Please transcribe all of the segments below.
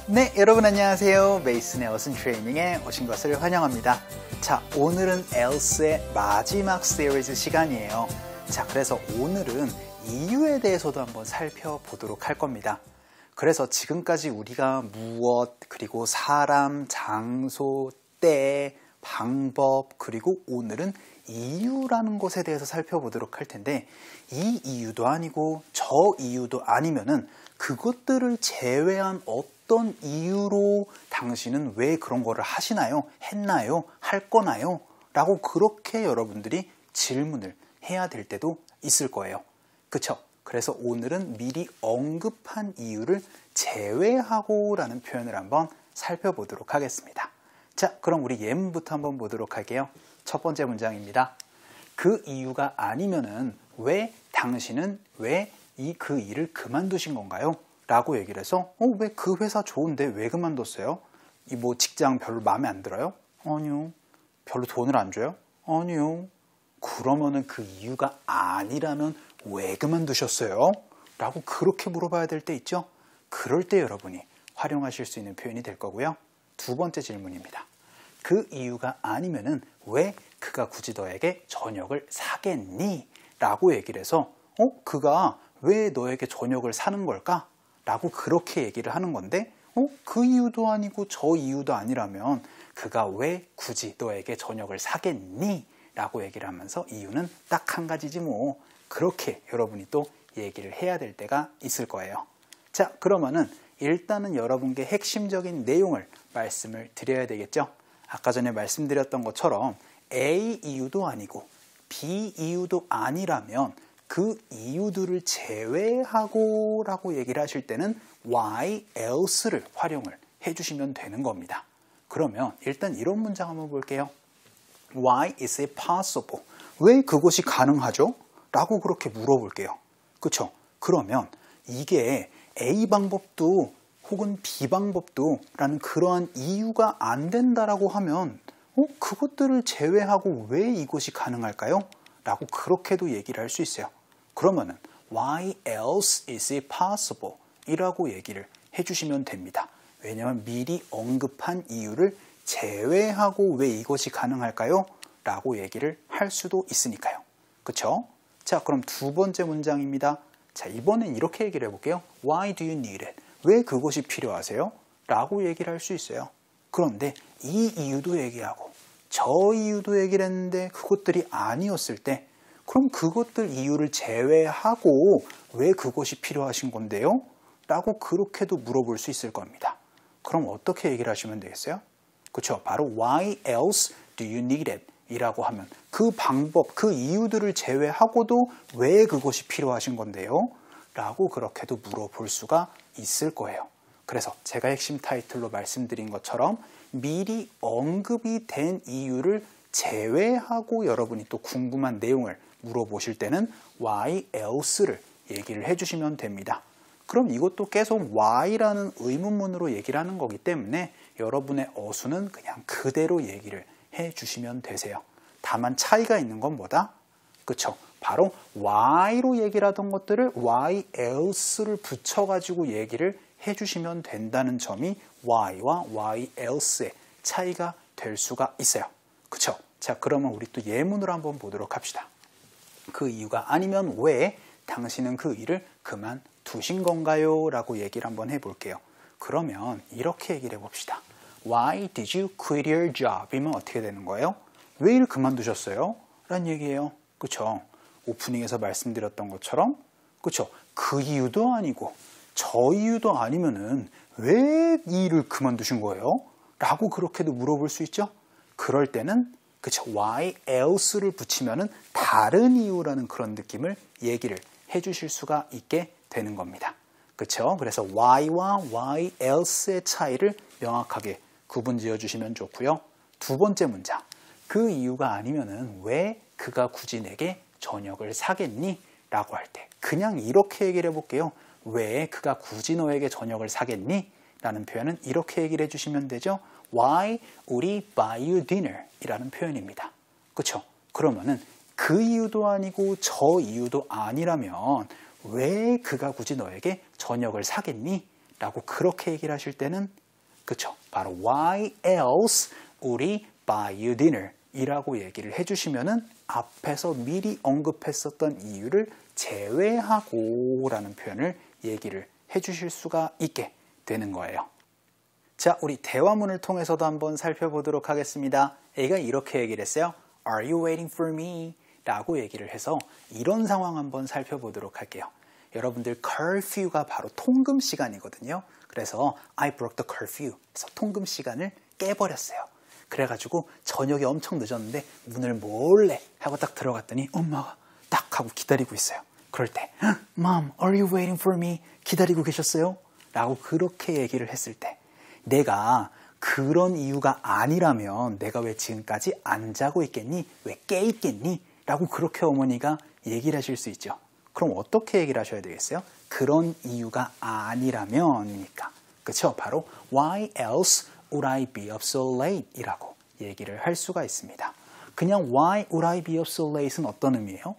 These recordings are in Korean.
네, 여러분 안녕하세요. 메이슨의 어순 트레이닝에 오신 것을 환영합니다. 자, 오늘은 엘스의 마지막 시리즈 시간이에요. 자, 그래서 오늘은 이유에 대해서도 한번 살펴보도록 할 겁니다. 그래서 지금까지 우리가 무엇, 그리고 사람, 장소, 때, 방법, 그리고 오늘은 이유라는 것에 대해서 살펴보도록 할 텐데, 이 이유도 아니고 저 이유도 아니면은 그것들을 제외한 어떤 이유로 당신은 왜 그런 거를 하시나요? 했나요? 할 거나요? 라고 그렇게 여러분들이 질문을 해야 될 때도 있을 거예요. 그쵸? 그래서 오늘은 미리 언급한 이유를 제외하고 라는 표현을 한번 살펴보도록 하겠습니다. 자, 그럼 우리 예문부터 한번 보도록 할게요. 첫 번째 문장입니다. 그 이유가 아니면은 왜 당신은 왜 그 일을 그만두신 건가요? 라고 얘기를 해서 왜 그 회사 좋은데 왜 그만뒀어요? 이 뭐 직장 별로 마음에 안 들어요? 아니요. 별로 돈을 안 줘요? 아니요. 그러면은 그 이유가 아니라면 왜 그만두셨어요? 라고 그렇게 물어봐야 될 때 있죠? 그럴 때 여러분이 활용하실 수 있는 표현이 될 거고요. 두 번째 질문입니다. 그 이유가 아니면은 왜 그가 굳이 너에게 저녁을 사겠니? 라고 얘기를 해서 그가 왜 너에게 저녁을 사는 걸까? 라고 그렇게 얘기를 하는 건데 그 이유도 아니고 저 이유도 아니라면 그가 왜 굳이 너에게 저녁을 사겠니? 라고 얘기를 하면서 이유는 딱 한 가지지 뭐. 그렇게 여러분이 또 얘기를 해야 될 때가 있을 거예요. 자, 그러면은 일단은 여러분께 핵심적인 내용을 말씀을 드려야 되겠죠? 아까 전에 말씀드렸던 것처럼 A 이유도 아니고 B 이유도 아니라면 그 이유들을 제외하고 라고 얘기를 하실 때는 why else를 활용을 해주시면 되는 겁니다. 그러면 일단 이런 문장 한번 볼게요. Why is it possible? 왜 그것이 가능하죠? 라고 그렇게 물어볼게요. 그쵸? 그러면 이게 A 방법도 혹은 B 방법도 라는 그러한 이유가 안 된다라고 하면 그것들을 제외하고 왜 이것이 가능할까요? 라고 그렇게도 얘기를 할 수 있어요. 그러면은 Why else is it possible? 이라고 얘기를 해주시면 됩니다. 왜냐하면 미리 언급한 이유를 제외하고 왜 이것이 가능할까요? 라고 얘기를 할 수도 있으니까요. 그쵸? 자, 그럼 두 번째 문장입니다. 자, 이번엔 이렇게 얘기를 해볼게요. Why do you need it? 왜 그것이 필요하세요? 라고 얘기를 할 수 있어요. 그런데 이 이유도 얘기하고 저 이유도 얘기를 했는데 그것들이 아니었을 때 그럼 그것들 이유를 제외하고 왜 그것이 필요하신 건데요? 라고 그렇게도 물어볼 수 있을 겁니다. 그럼 어떻게 얘기를 하시면 되겠어요? 그렇죠? 바로 Why else do you need it? 이라고 하면 그 방법, 그 이유들을 제외하고도 왜 그것이 필요하신 건데요? 라고 그렇게도 물어볼 수가 있을 거예요. 그래서 제가 핵심 타이틀로 말씀드린 것처럼 미리 언급이 된 이유를 제외하고 여러분이 또 궁금한 내용을 물어보실 때는 why else를 얘기를 해주시면 됩니다. 그럼 이것도 계속 why라는 의문문으로 얘기를 하는 거기 때문에 여러분의 어수는 그냥 그대로 얘기를 해주시면 되세요. 다만 차이가 있는 건 뭐다? 그쵸? 바로 why로 얘기를 하던 것들을 why else를 붙여가지고 얘기를 해주시면 된다는 점이 why와 why else의 차이가 될 수가 있어요. 그쵸? 자, 그러면 우리 또 예문으로 한번 보도록 합시다. 그 이유가 아니면 왜 당신은 그 일을 그만두신 건가요? 라고 얘기를 한번 해볼게요. 그러면 이렇게 얘기를 해봅시다. Why did you quit your job? 이면 어떻게 되는 거예요? 왜 일을 그만두셨어요? 라는 얘기예요. 그쵸? 오프닝에서 말씀드렸던 것처럼 그쵸? 그 이유도 아니고 저 이유도 아니면은 왜 이 일을 그만두신 거예요? 라고 그렇게도 물어볼 수 있죠? 그럴 때는 그쵸? why else를 붙이면은 다른 이유라는 그런 느낌을 얘기를 해주실 수가 있게 되는 겁니다. 그쵸? 그래서 why와 why else의 차이를 명확하게 구분 지어 주시면 좋고요. 두 번째 문장. 그 이유가 아니면은 왜 그가 굳이 내게 저녁을 사겠니? 라고 할 때 그냥 이렇게 얘기를 해볼게요. 왜 그가 굳이 너에게 저녁을 사겠니? 라는 표현은 이렇게 얘기를 해주시면 되죠. Why 우리 buy you dinner? 이라는 표현입니다. 그쵸? 그러면은 그 이유도 아니고 저 이유도 아니라면 왜 그가 굳이 너에게 저녁을 사겠니? 라고 그렇게 얘기를 하실 때는 그쵸? 바로 why else 우리 buy you dinner 이라고 얘기를 해주시면은 앞에서 미리 언급했었던 이유를 제외하고 라는 표현을 얘기를 해주실 수가 있게 되는 거예요. 자, 우리 대화문을 통해서도 한번 살펴보도록 하겠습니다. A가 이렇게 얘기를 했어요. Are you waiting for me? 라고 얘기를 해서 이런 상황 한번 살펴보도록 할게요. 여러분들 curfew가 바로 통금 시간이거든요. 그래서 I broke the curfew. 그래서 통금 시간을 깨버렸어요. 그래가지고 저녁에 엄청 늦었는데 문을 몰래 하고 딱 들어갔더니 엄마가 딱 하고 기다리고 있어요. 그럴 때 Mom, are you waiting for me? 기다리고 계셨어요? 라고 그렇게 얘기를 했을 때 내가 그런 이유가 아니라면 내가 왜 지금까지 안 자고 있겠니? 왜 깨 있겠니? 라고 그렇게 어머니가 얘기를 하실 수 있죠. 그럼 어떻게 얘기를 하셔야 되겠어요? 그런 이유가 아니라면이니까. 그쵸? 바로 Why else would I be up so late? 이라고 얘기를 할 수가 있습니다. 그냥 Why would I be up so late은 어떤 의미예요?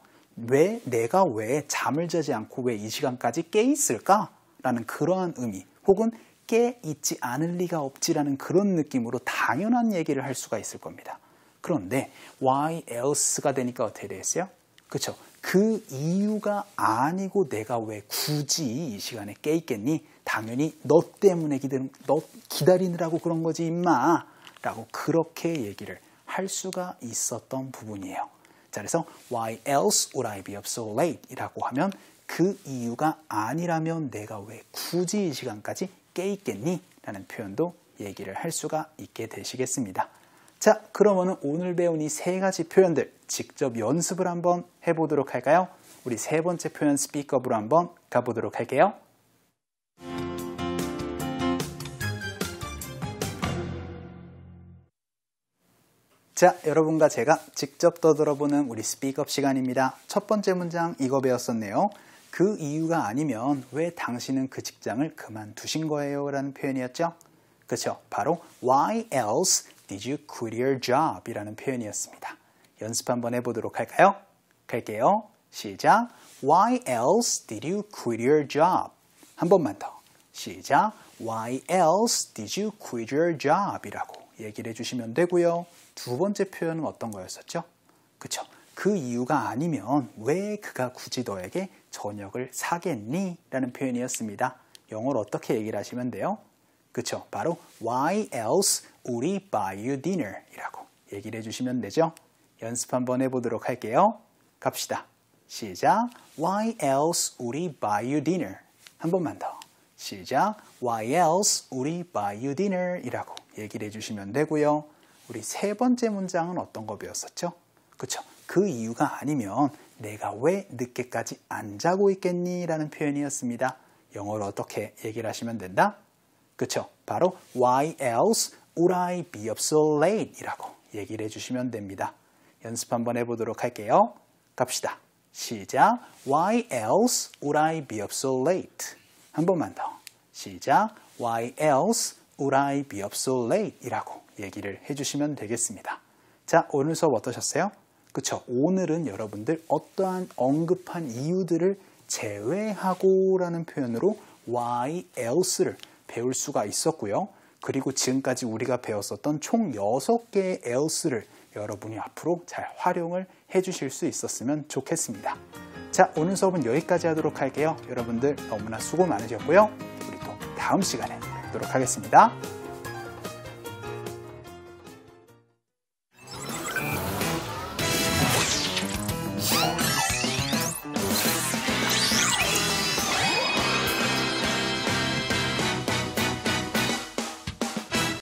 내가 왜 잠을 자지 않고 왜 이 시간까지 깨 있을까? 라는 그러한 의미 혹은 깨 있지 않을 리가 없지라는 그런 느낌으로 당연한 얘기를 할 수가 있을 겁니다. 그런데 why else가 되니까 어떻게 되겠어요? 그렇죠? 그 이유가 아니고 내가 왜 굳이 이 시간에 깨 있겠니? 당연히 너 때문에 너 기다리느라고 그런 거지 임마 라고 그렇게 얘기를 할 수가 있었던 부분이에요. 자, 그래서 why else would I be up so late? 이라고 하면 그 이유가 아니라면 내가 왜 굳이 이 시간까지 깨 있겠니? 라는 표현도 얘기를 할 수가 있게 되시겠습니다. 자, 그러면 오늘 배운 이 세 가지 표현들 직접 연습을 한번 해보도록 할까요? 우리 세 번째 표현 스피크업으로 한번 가보도록 할게요. 자, 여러분과 제가 직접 떠들어보는 우리 스피크업 시간입니다. 첫 번째 문장 이거 배웠었네요. 그 이유가 아니면 왜 당신은 그 직장을 그만두신 거예요? 라는 표현이었죠. 그렇죠? 바로 Why else did you quit your job? 이라는 표현이었습니다. 연습 한번 해보도록 할까요? 갈게요. 시작. Why else did you quit your job? 한 번만 더. 시작. Why else did you quit your job? 이라고 얘기를 해주시면 되고요. 두 번째 표현은 어떤 거였었죠? 그렇죠? 그 이유가 아니면 왜 그가 굳이 너에게 저녁을 사겠니? 라는 표현이었습니다. 영어로 어떻게 얘기를 하시면 돼요? 그쵸? 바로 Why else would he buy you dinner? 이라고 얘기를 해주시면 되죠. 연습 한번 해보도록 할게요. 갑시다. 시작. Why else would he buy you dinner? 한 번만 더. 시작. Why else would he buy you dinner? 이라고 얘기를 해주시면 되고요. 우리 세 번째 문장은 어떤 거 배웠었죠? 그쵸? 그 이유가 아니면 내가 왜 늦게까지 안 자고 있겠니? 라는 표현이었습니다. 영어로 어떻게 얘기를 하시면 된다? 그쵸? 바로 Why else would I be up so late? 이라고 얘기를 해주시면 됩니다. 연습 한번 해보도록 할게요. 갑시다. 시작. Why else would I be up so late? 한 번만 더. 시작. Why else would I be up so late? 이라고 얘기를 해주시면 되겠습니다. 자, 오늘 수업 어떠셨어요? 그쵸? 오늘은 여러분들 어떠한 언급한 이유들을 제외하고 라는 표현으로 why else를 배울 수가 있었고요. 그리고 지금까지 우리가 배웠었던 총 6개의 else를 여러분이 앞으로 잘 활용을 해주실 수 있었으면 좋겠습니다. 자, 오늘 수업은 여기까지 하도록 할게요. 여러분들 너무나 수고 많으셨고요. 우리 또 다음 시간에 뵙도록 하겠습니다.